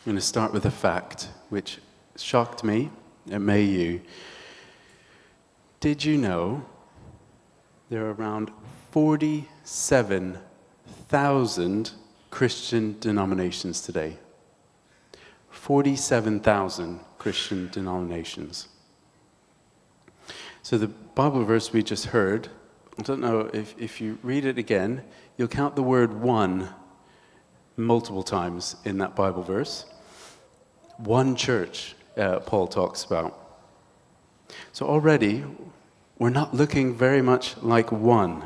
I'm going to start with a fact which shocked me, and may you. Did you know there are around 47,000 Christian denominations today? 47,000 Christian denominations. So the Bible verse we just heard, I don't know if you read it again, you'll count the word one multiple times in that Bible verse. One church, Paul talks about. So already, we're not looking very much like one.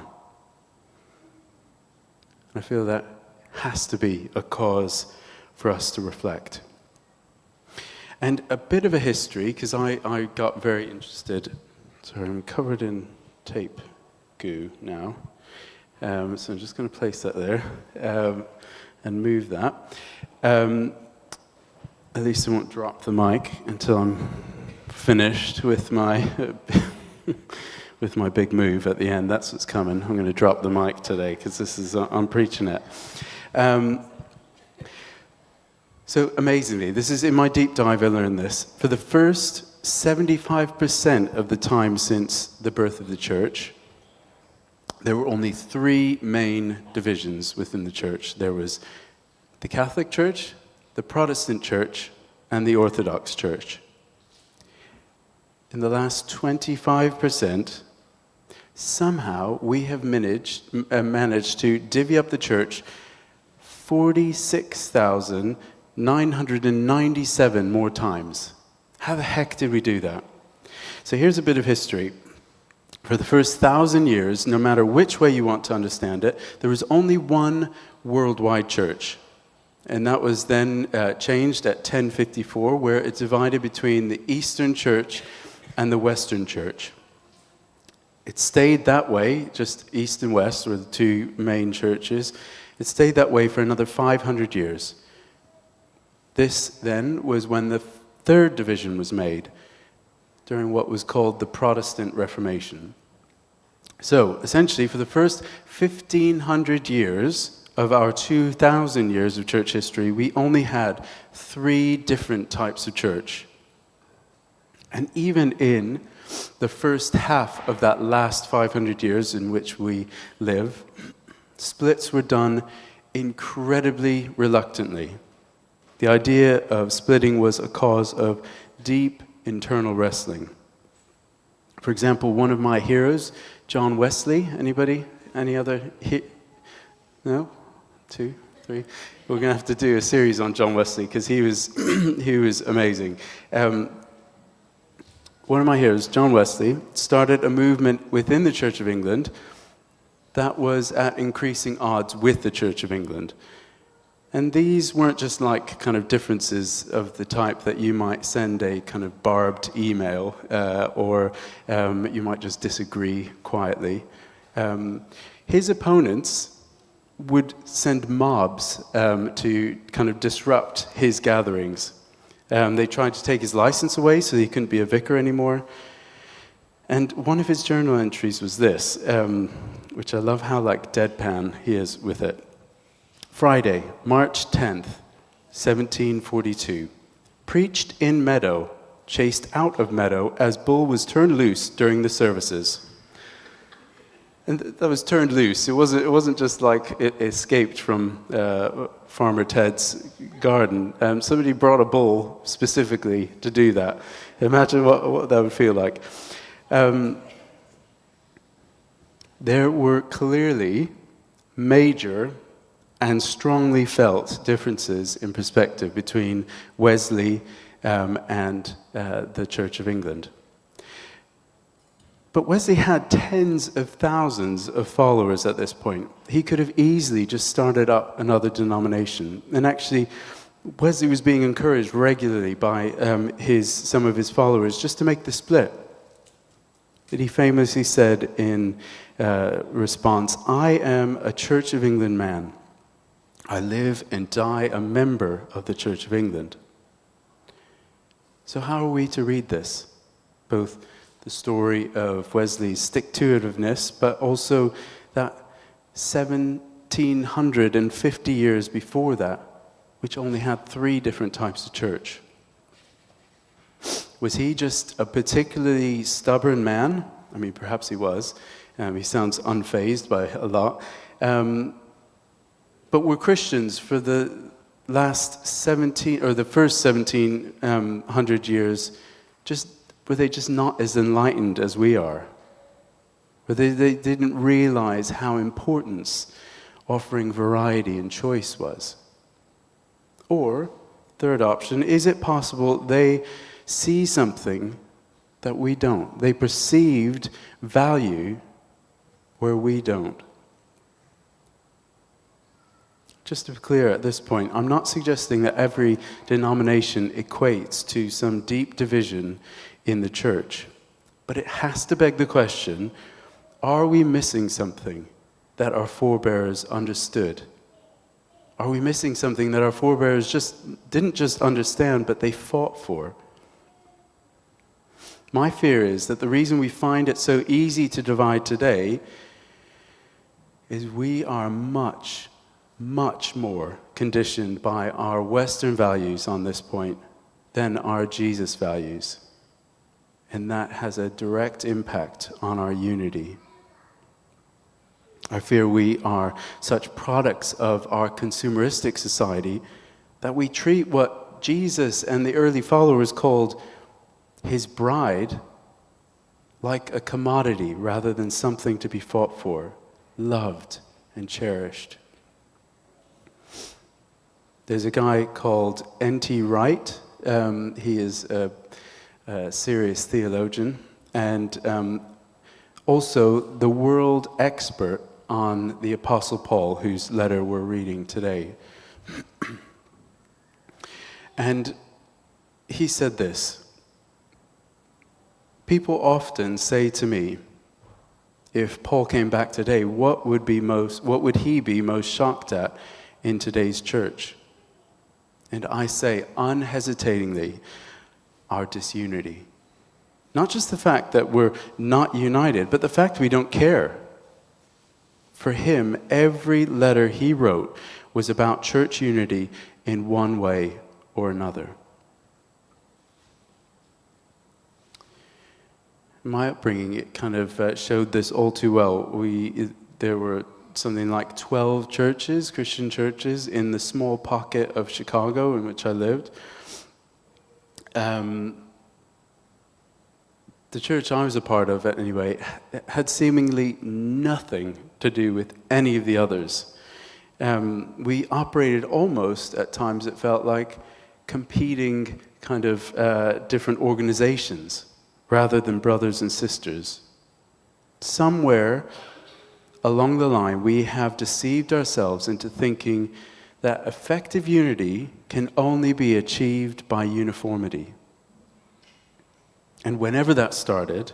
I feel that has to be a cause for us to reflect. And a bit of a history, because I got very interested. Sorry, I'm covered in tape goo now. So I'm just going to place that there and move that. At least I won't drop the mic until I'm finished with my with my big move at the end. That's what's coming. I'm going to drop the mic today because this is I'm preaching it. So amazingly, this is in my deep dive. I learned this. For the first 75% of the time since the birth of the church, there were only three main divisions within the church. There was the Catholic Church, the Protestant Church, and the Orthodox Church. In the last 25%, somehow we have managed to divvy up the church 46,997 more times. How the heck did we do that? So here's a bit of history. For the first 1,000 years, no matter which way you want to understand it, there was only one worldwide church. And that was then changed at 1054, where it divided between the Eastern Church and the Western Church. It stayed that way, just East and West were the two main churches. It stayed that way for another 500 years. This then was when the third division was made, during what was called the Protestant Reformation. So, essentially, for the first 1,500 years of our 2,000 years of church history, we only had three different types of church. And even in the first half of that last 500 years in which we live, splits were done incredibly reluctantly. The idea of splitting was a cause of deep internal wrestling. For example, one of my heroes, John Wesley, anybody? Any other? No? 2, 3. We're going to have to do a series on John Wesley because he was amazing. One of my heroes, John Wesley, started a movement within the Church of England that was at increasing odds with the Church of England. And these weren't just like kind of differences of the type that you might send a kind of barbed email or you might just disagree quietly. His opponents would send mobs to kind of disrupt his gatherings. They tried to take his license away so he couldn't be a vicar anymore. And one of his journal entries was this, which I love how like deadpan he is with it. Friday, March 10th, 1742. Preached in meadow, chased out of meadow as bull was turned loose during the services. And that was turned loose. It wasn't just like it escaped from Farmer Ted's garden. Somebody brought a bull specifically to do that. Imagine what that would feel like. There were clearly major and strongly felt differences in perspective between Wesley and the Church of England. But Wesley had tens of thousands of followers at this point. He could have easily just started up another denomination. And actually, Wesley was being encouraged regularly by some of his followers just to make the split. But he famously said in response, "I am a Church of England man. I live and die a member of the Church of England." So how are we to read this? Both the story of Wesley's stick-to-itiveness, but also that 1750 years before that, which only had 3 different types of church? Was he just a particularly stubborn man? I mean, perhaps he was. He sounds unfazed by a lot. But were Christians for the last 17, or the first 1700 years, were they just not as enlightened as we are? Or they didn't realize how important offering variety and choice was? Or, third option, is it possible they see something that we don't? They perceived value where we don't. Just to be clear at this point, I'm not suggesting that every denomination equates to some deep division in the church. But it has to beg the question, are we missing something that our forebears understood? Are we missing something that our forebears didn't just understand, but they fought for? My fear is that the reason we find it so easy to divide today is we are much, much more conditioned by our Western values on this point than our Jesus values. And that has a direct impact on our unity. I fear we are such products of our consumeristic society that we treat what Jesus and the early followers called his bride like a commodity rather than something to be fought for, loved and cherished. There's a guy called N.T. Wright. He is a serious theologian and also the world expert on the Apostle Paul, whose letter we're reading today. And he said this: people often say to me, if Paul came back today, what would he be most shocked at in today's church? And I say unhesitatingly, our disunity. Not just the fact that we're not united, but the fact we don't care. For him, every letter he wrote was about church unity in one way or another. My upbringing, it kind of showed this all too well. There were something like 12 churches, Christian churches, in the small pocket of Chicago in which I lived. The church I was a part of, anyway, had seemingly nothing to do with any of the others. We operated almost, at times it felt like, competing kind of different organizations rather than brothers and sisters. Somewhere along the line, we have deceived ourselves into thinking that effective unity can only be achieved by uniformity. And whenever that started,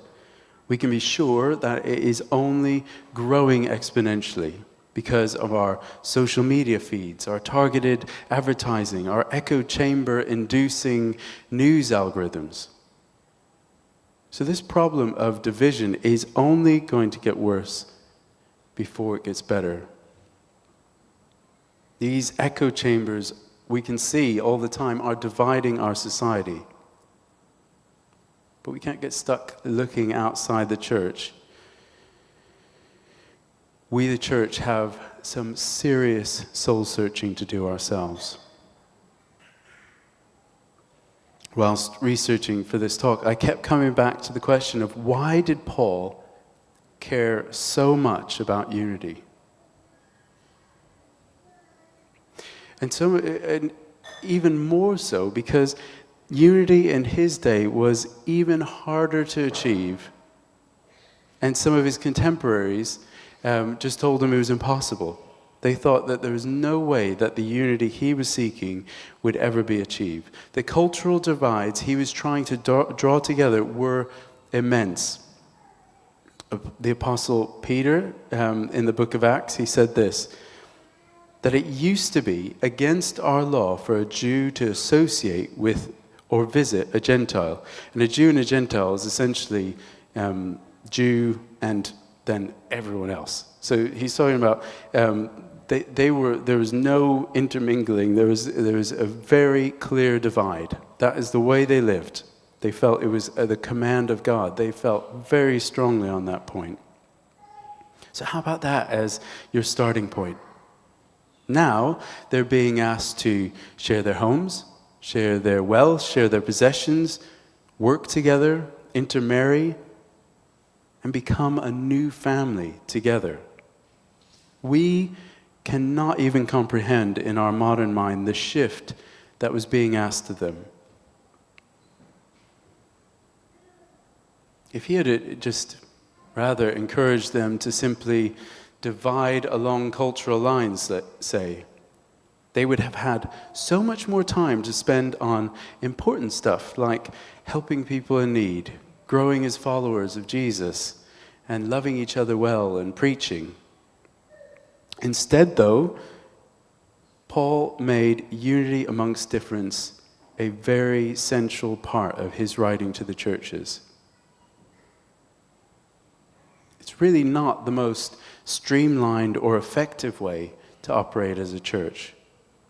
we can be sure that it is only growing exponentially because of our social media feeds, our targeted advertising, our echo chamber-inducing news algorithms. So this problem of division is only going to get worse before it gets better. These echo chambers, we can see all the time, are dividing our society. But we can't get stuck looking outside the church. We, the church, have some serious soul-searching to do ourselves. Whilst researching for this talk, I kept coming back to the question of why did Paul care so much about unity? And even more so because unity in his day was even harder to achieve, and some of his contemporaries just told him it was impossible. They thought that there was no way that the unity he was seeking would ever be achieved. The cultural divides he was trying to draw together were immense. The Apostle Peter, in the book of Acts, he said this, that it used to be against our law for a Jew to associate with or visit a Gentile. And a Jew and a Gentile is essentially Jew and then everyone else. So he's talking about there was no intermingling. There was a very clear divide. That is the way they lived. They felt it was the command of God. They felt very strongly on that point. So how about that as your starting point? Now they're being asked to share their homes, share their wealth, share their possessions, work together, intermarry, and become a new family together. We cannot even comprehend in our modern mind the shift that was being asked of them. If he had just rather encouraged them to simply divide along cultural lines, let's say, they would have had so much more time to spend on important stuff like helping people in need, growing as followers of Jesus, and loving each other well and preaching. Instead, though, Paul made unity amongst difference a very central part of his writing to the churches. It's really not the most streamlined or effective way to operate as a church.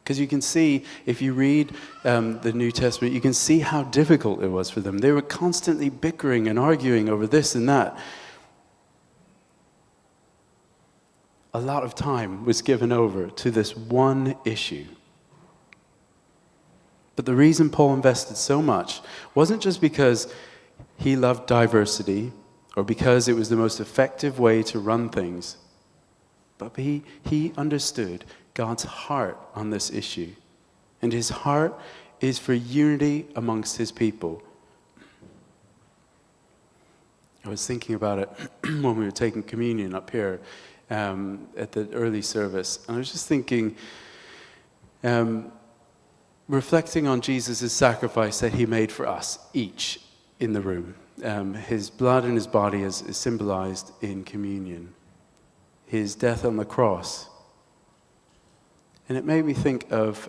Because you can see, if you read the New Testament, you can see how difficult it was for them. They were constantly bickering and arguing over this and that. A lot of time was given over to this one issue. But the reason Paul invested so much wasn't just because he loved diversity or because it was the most effective way to run things, but he understood God's heart on this issue. And his heart is for unity amongst his people. I was thinking about it when we were taking communion up here at the early service. And I was just thinking, reflecting on Jesus' sacrifice that he made for us, each in the room. His blood and his body is symbolized in communion. His death on the cross. And it made me think of,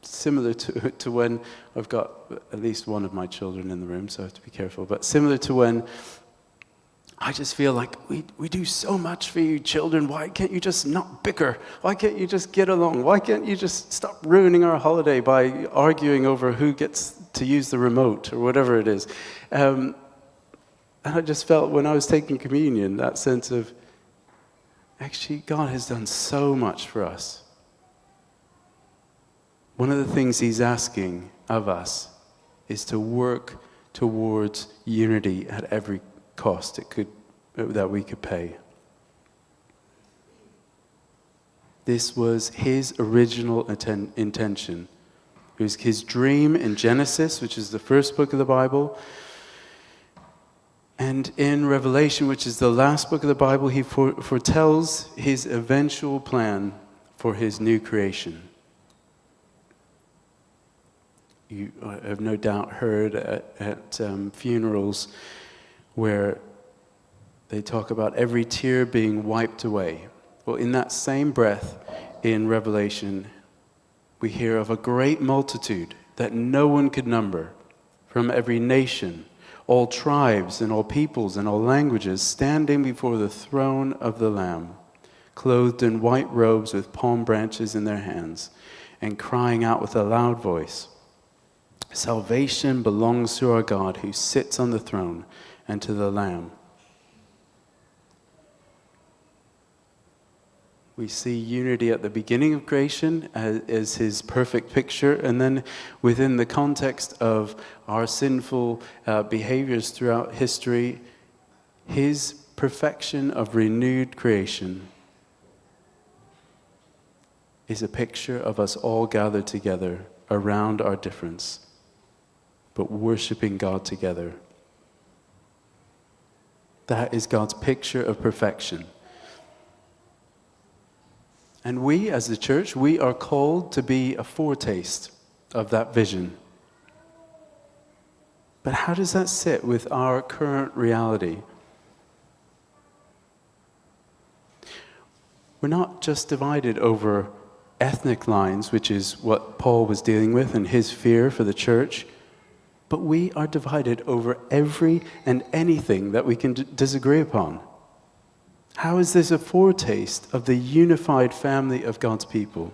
similar to when I've got at least one of my children in the room, so I have to be careful, but similar to when I just feel like we do so much for you children. Why can't you just not bicker? Why can't you just get along? Why can't you just stop ruining our holiday by arguing over who gets to use the remote or whatever it is? And I just felt when I was taking communion, that sense of, actually, God has done so much for us. One of the things he's asking of us is to work towards unity at every cost that we could pay. This was his original intention. It was his dream in Genesis, which is the first book of the Bible. And in Revelation, which is the last book of the Bible, he foretells his eventual plan for his new creation. You have no doubt heard at funerals where they talk about every tear being wiped away. Well, in that same breath, in Revelation, we hear of a great multitude that no one could number, from every nation, all tribes and all peoples and all languages, standing before the throne of the Lamb, clothed in white robes with palm branches in their hands, and crying out with a loud voice, "Salvation belongs to our God who sits on the throne and to the Lamb." We see unity at the beginning of creation as his perfect picture, and then within the context of our sinful behaviors throughout history, his perfection of renewed creation is a picture of us all gathered together around our difference, but worshiping God together. That is God's picture of perfection. And we, as the church, we are called to be a foretaste of that vision. But how does that sit with our current reality? We're not just divided over ethnic lines, which is what Paul was dealing with and his fear for the church, but we are divided over every and anything that we can disagree upon. How is this a foretaste of the unified family of God's people?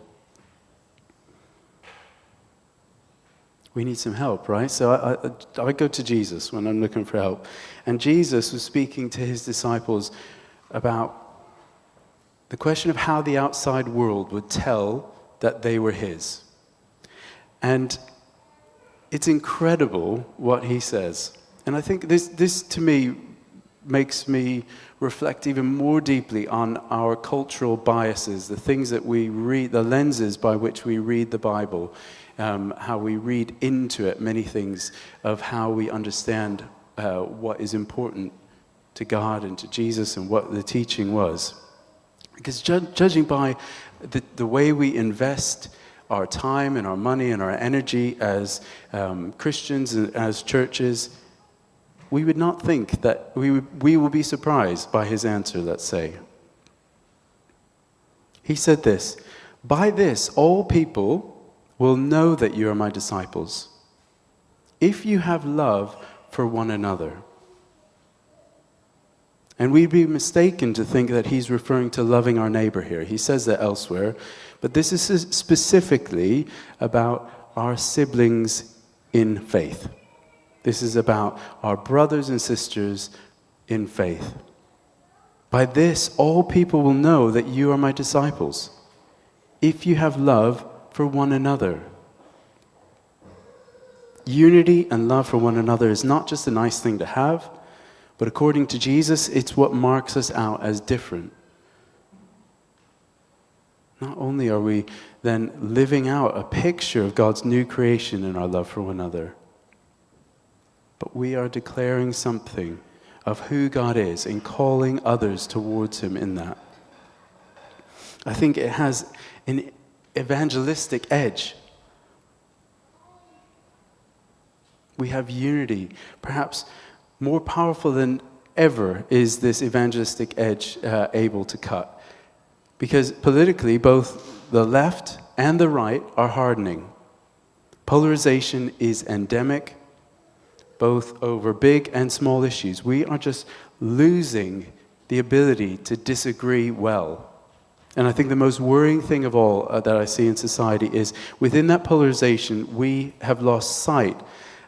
We need some help, right? So I go to Jesus when I'm looking for help. And Jesus was speaking to his disciples about the question of how the outside world would tell that they were his. And it's incredible what he says. And I think this to me makes me reflect even more deeply on our cultural biases, the things that we read, the lenses by which we read the Bible, how we read into it many things of how we understand what is important to God and to Jesus and what the teaching was. Because judging by the way we invest our time and our money and our energy as Christians and as churches, we would not think that we will be surprised by his answer, let's say. He said this, "By this all people will know that you are my disciples, if you have love for one another." And we'd be mistaken to think that he's referring to loving our neighbor here. He says that elsewhere, but this is specifically about our siblings in faith. This is about our brothers and sisters in faith. "By this all people will know that you are my disciples, if you have love for one another." Unity and love for one another is not just a nice thing to have, but according to Jesus, it's what marks us out as different. Not only are we then living out a picture of God's new creation in our love for one another, but we are declaring something of who God is and calling others towards him in that. I think it has an evangelistic edge. We have unity. Perhaps more powerful than ever is this evangelistic edge able to cut. Because politically, both the left and the right are hardening. Polarization is endemic, both over big and small issues. We are just losing the ability to disagree well. And I think the most worrying thing of all that I see in society is within that polarization, we have lost sight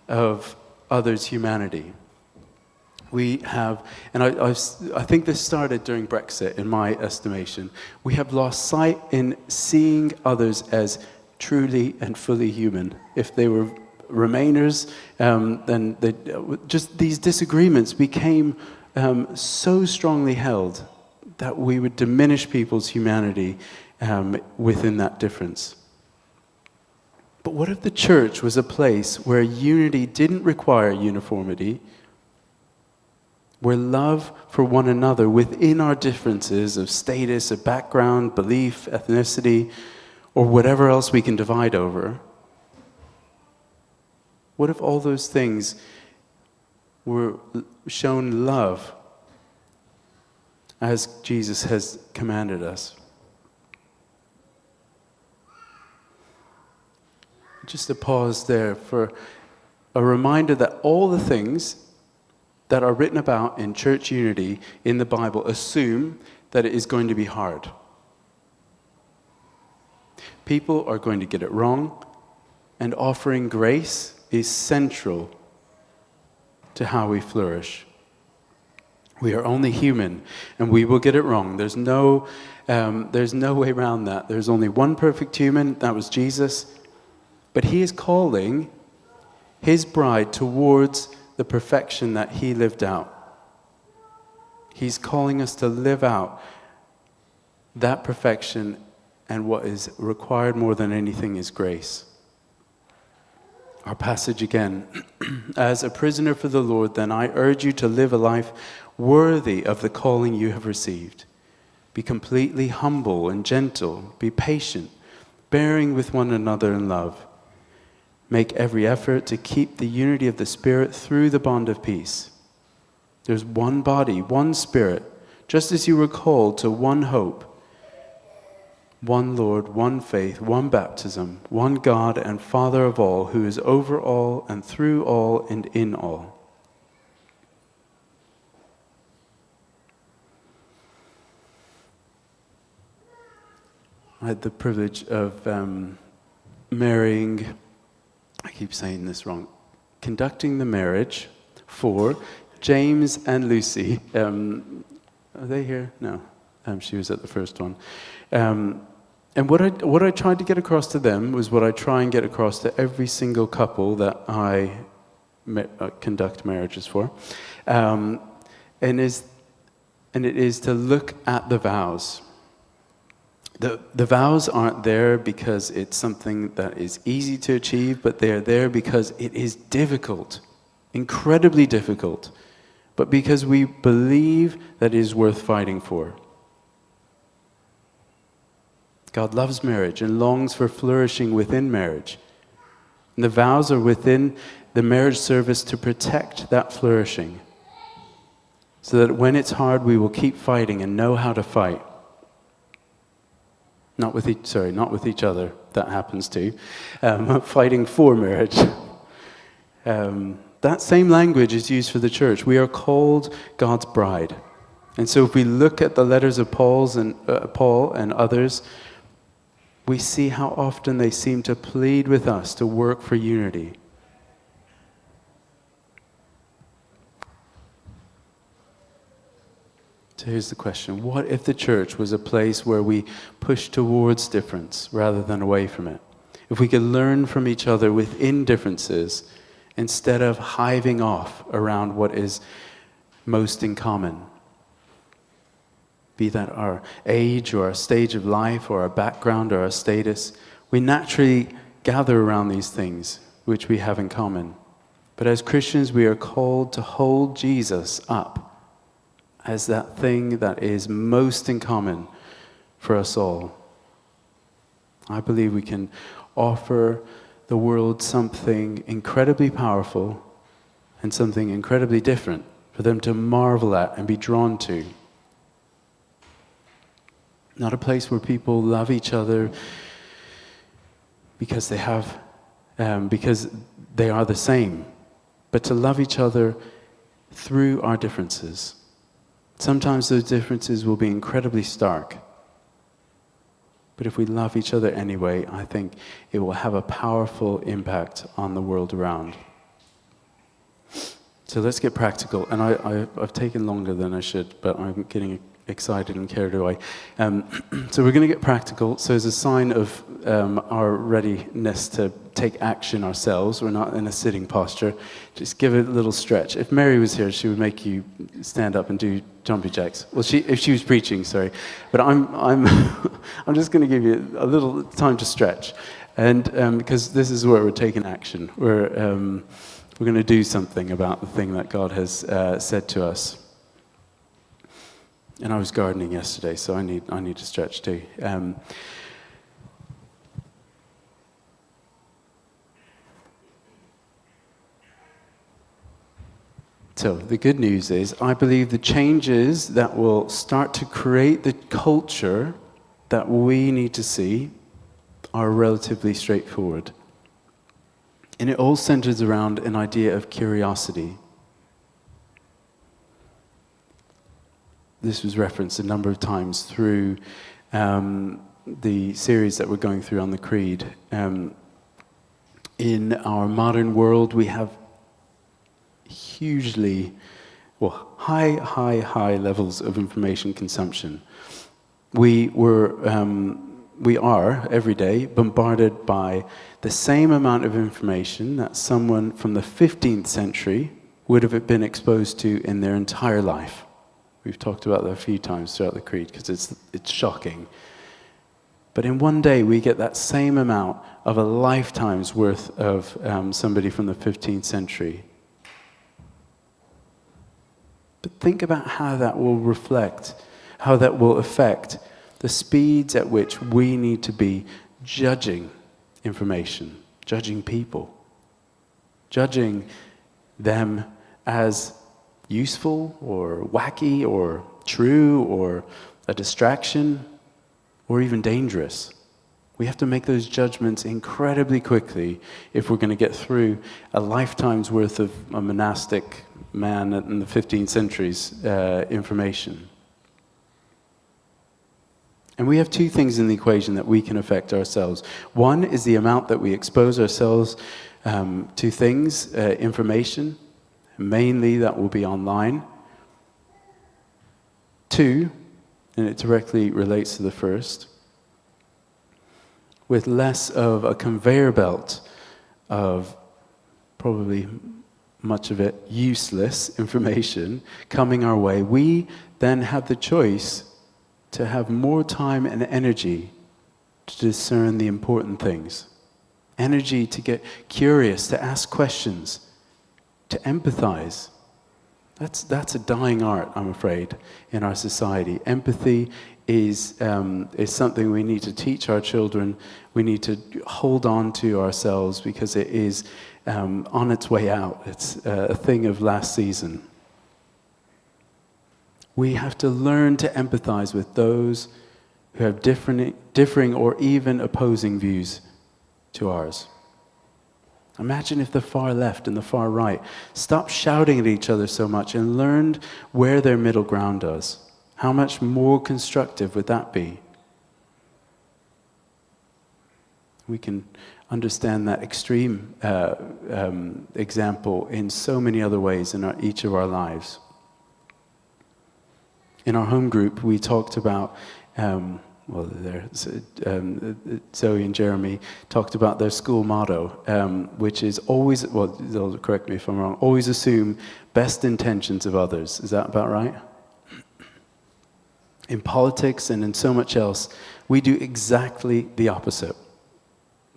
of others' humanity. We have, and I think this started during Brexit, in my estimation. We have lost sight in seeing others as truly and fully human. If they were Remainers, then just these disagreements became so strongly held that we would diminish people's humanity within that difference. But what if the church was a place where unity didn't require uniformity, where love for one another within our differences of status, of background, belief, ethnicity, or whatever else we can divide over? What if all those things were shown love as Jesus has commanded us? Just a pause there for a reminder that all the things that are written about in church unity in the Bible assume that it is going to be hard. People are going to get it wrong, and offering grace is central to how we flourish. We are only human, and we will get it wrong. There's no way around that. There's only one perfect human, that was Jesus. But he is calling his bride towards the perfection that he lived out. He's calling us to live out that perfection, and what is required more than anything is grace. Our passage again. "As a prisoner for the Lord, then I urge you to live a life worthy of the calling you have received. Be completely humble and gentle. Be patient, bearing with one another in love. Make every effort to keep the unity of the Spirit through the bond of peace. There's one body, one Spirit, just as you were called to one hope, one Lord, one faith, one baptism, one God and Father of all, who is over all and through all and in all." I had the privilege of marrying, I keep saying this wrong, conducting the marriage for James and Lucy. Are they here? No. She was at the first one. And what I tried to get across to them was what I try and get across to every single couple that I conduct marriages for. And it is to look at the vows. The vows aren't there because it's something that is easy to achieve, but they're there because it is difficult, incredibly difficult, but because we believe that it is worth fighting for. God loves marriage and longs for flourishing within marriage. And the vows are within the marriage service to protect that flourishing, so that when it's hard, we will keep fighting and know how to fight. Not with each other. That happens too. Fighting for marriage. That same language is used for the church. We are called God's bride. And so if we look at the letters of Paul and others, we see how often they seem to plead with us to work for unity. So here's the question. What if the church was a place where we push towards difference rather than away from it? If we could learn from each other within differences instead of hiving off around what is most in common, be that our age or our stage of life or our background or our status, we naturally gather around these things which we have in common. But as Christians, we are called to hold Jesus up as that thing that is most in common for us all. I believe we can offer the world something incredibly powerful and something incredibly different for them to marvel at and be drawn to. Not a place where people love each other because they are the same, but to love each other through our differences. Sometimes those differences will be incredibly stark. But if we love each other anyway, I think it will have a powerful impact on the world around. So let's get practical. And I've taken longer than I should, but I'm getting excited and carried away. So we're going to get practical. So as a sign of our readiness to take action ourselves, we're not in a sitting posture, just give it a little stretch. If Mary was here, she would make you stand up and do jumping jacks. Well, if she was preaching, sorry. But I'm just going to give you a little time to stretch. And because this is where we're taking action. We're going to do something about the thing that God has said to us. And I was gardening yesterday, so I need to stretch too. So the good news is, I believe the changes that will start to create the culture that we need to see are relatively straightforward. And it all centers around an idea of curiosity. This was referenced a number of times through the series that we're going through on the Creed. In our modern world, we have high levels of information consumption. We are every day bombarded by the same amount of information that someone from the 15th century would have been exposed to in their entire life. We've talked about that a few times throughout the Creed because it's shocking. But in one day, we get that same amount of a lifetime's worth of somebody from the 15th century. But think about how that will affect the speeds at which we need to be judging information, judging people, judging them as useful or wacky or true or a distraction or even dangerous. We have to make those judgments incredibly quickly if we're going to get through a lifetime's worth of a monastic man in the 15th century's information. And we have two things in the equation that we can affect ourselves. One is the amount that we expose ourselves to things, information. Mainly that will be online. Two, and it directly relates to the first, with less of a conveyor belt of probably much of it useless information coming our way, we then have the choice to have more time and energy to discern the important things. Energy to get curious, to ask questions, to empathize. That's a dying art, I'm afraid, in our society. Empathy is something we need to teach our children. We need to hold on to ourselves because it is on its way out. It's a thing of last season. We have to learn to empathize with those who have differing or even opposing views to ours. Imagine if the far left and the far right stopped shouting at each other so much and learned where their middle ground is. How much more constructive would that be? We can understand that extreme example in so many other ways in each of our lives. In our home group, we talked about, Zoe and Jeremy talked about their school motto, which is always, well, they'll correct me if I'm wrong, always assume best intentions of others. Is that about right? In politics and in so much else, we do exactly the opposite.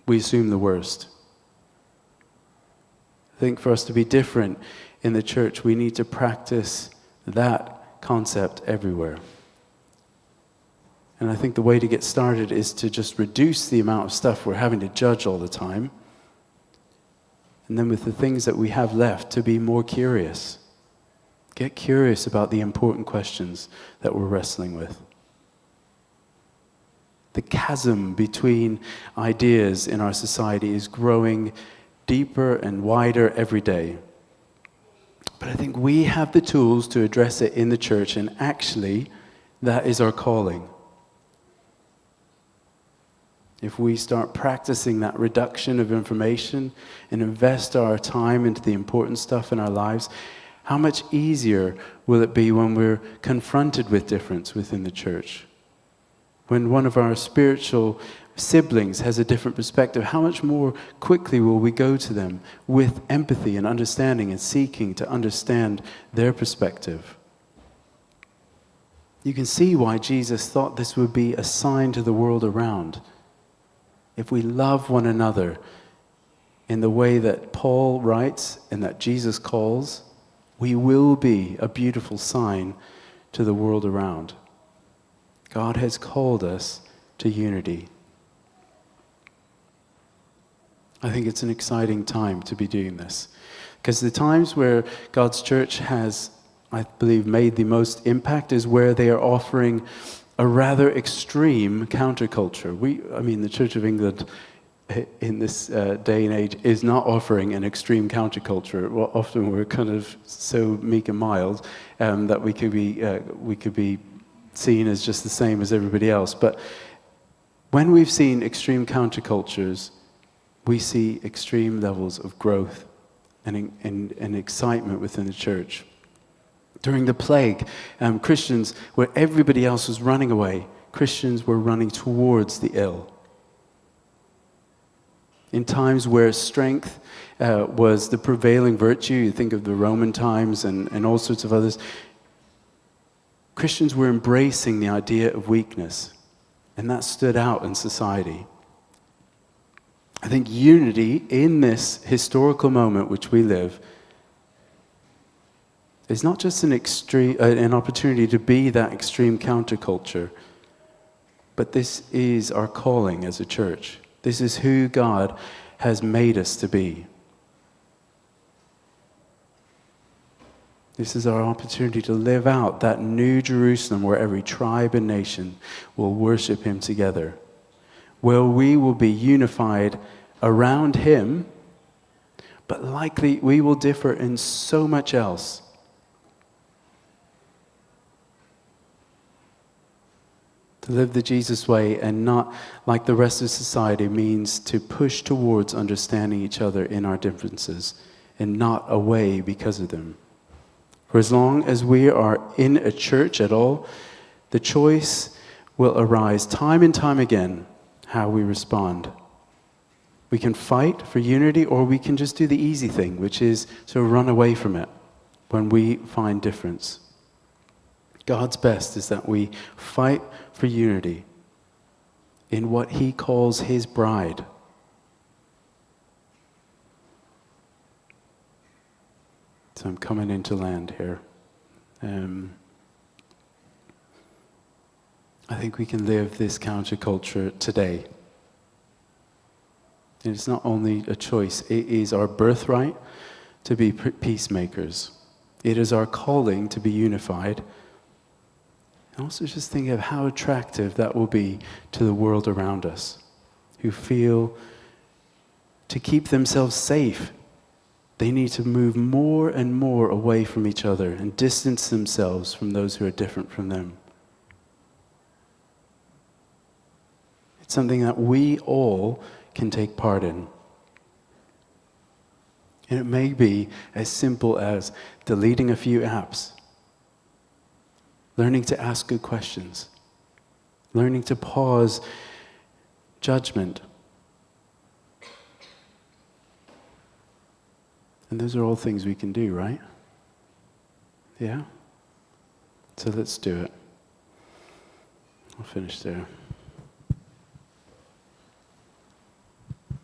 We assume the worst. I think for us to be different in the church, we need to practice that concept everywhere. And I think the way to get started is to just reduce the amount of stuff we're having to judge all the time. And then with the things that we have left, to be more curious. Get curious about the important questions that we're wrestling with. The chasm between ideas in our society is growing deeper and wider every day. But I think we have the tools to address it in the church, and actually, that is our calling. If we start practicing that reduction of information and invest our time into the important stuff in our lives, how much easier will it be when we're confronted with difference within the church? When one of our spiritual siblings has a different perspective, how much more quickly will we go to them with empathy and understanding and seeking to understand their perspective? You can see why Jesus thought this would be a sign to the world around. If we love one another in the way that Paul writes and that Jesus calls, we will be a beautiful sign to the world around. God has called us to unity. I think it's an exciting time to be doing this. Because the times where God's church has, I believe, made the most impact is where they are offering a rather extreme counterculture. The Church of England in this day and age is not offering an extreme counterculture. Well, often we're kind of so meek and mild that we could be seen as just the same as everybody else. But when we've seen extreme countercultures, we see extreme levels of growth and excitement within the church. During the plague, Christians, where everybody else was running away, Christians were running towards the ill. In times where strength was the prevailing virtue, you think of the Roman times and all sorts of others, Christians were embracing the idea of weakness, and that stood out in society. I think unity in this historical moment which we live is not just an opportunity to be that extreme counterculture, but this is our calling as a church. This is who God has made us to be. This is our opportunity to live out that new Jerusalem where every tribe and nation will worship Him together, where we will be unified around Him, but likely we will differ in so much else. To live the Jesus way and not like the rest of society means to push towards understanding each other in our differences and not away because of them. For as long as we are in a church at all, the choice will arise time and time again how we respond. We can fight for unity, or we can just do the easy thing, which is to run away from it when we find difference. God's best is that we fight for unity in what he calls his bride. So I'm coming into land here. I think we can live this counterculture today. And it's not only a choice, it is our birthright to be peacemakers. It is our calling to be unified. And also just think of how attractive that will be to the world around us, who feel to keep themselves safe, they need to move more and more away from each other and distance themselves from those who are different from them. It's something that we all can take part in. And it may be as simple as deleting a few apps, learning to ask good questions, learning to pause judgment. And those are all things we can do, right? Yeah? So let's do it. I'll finish there.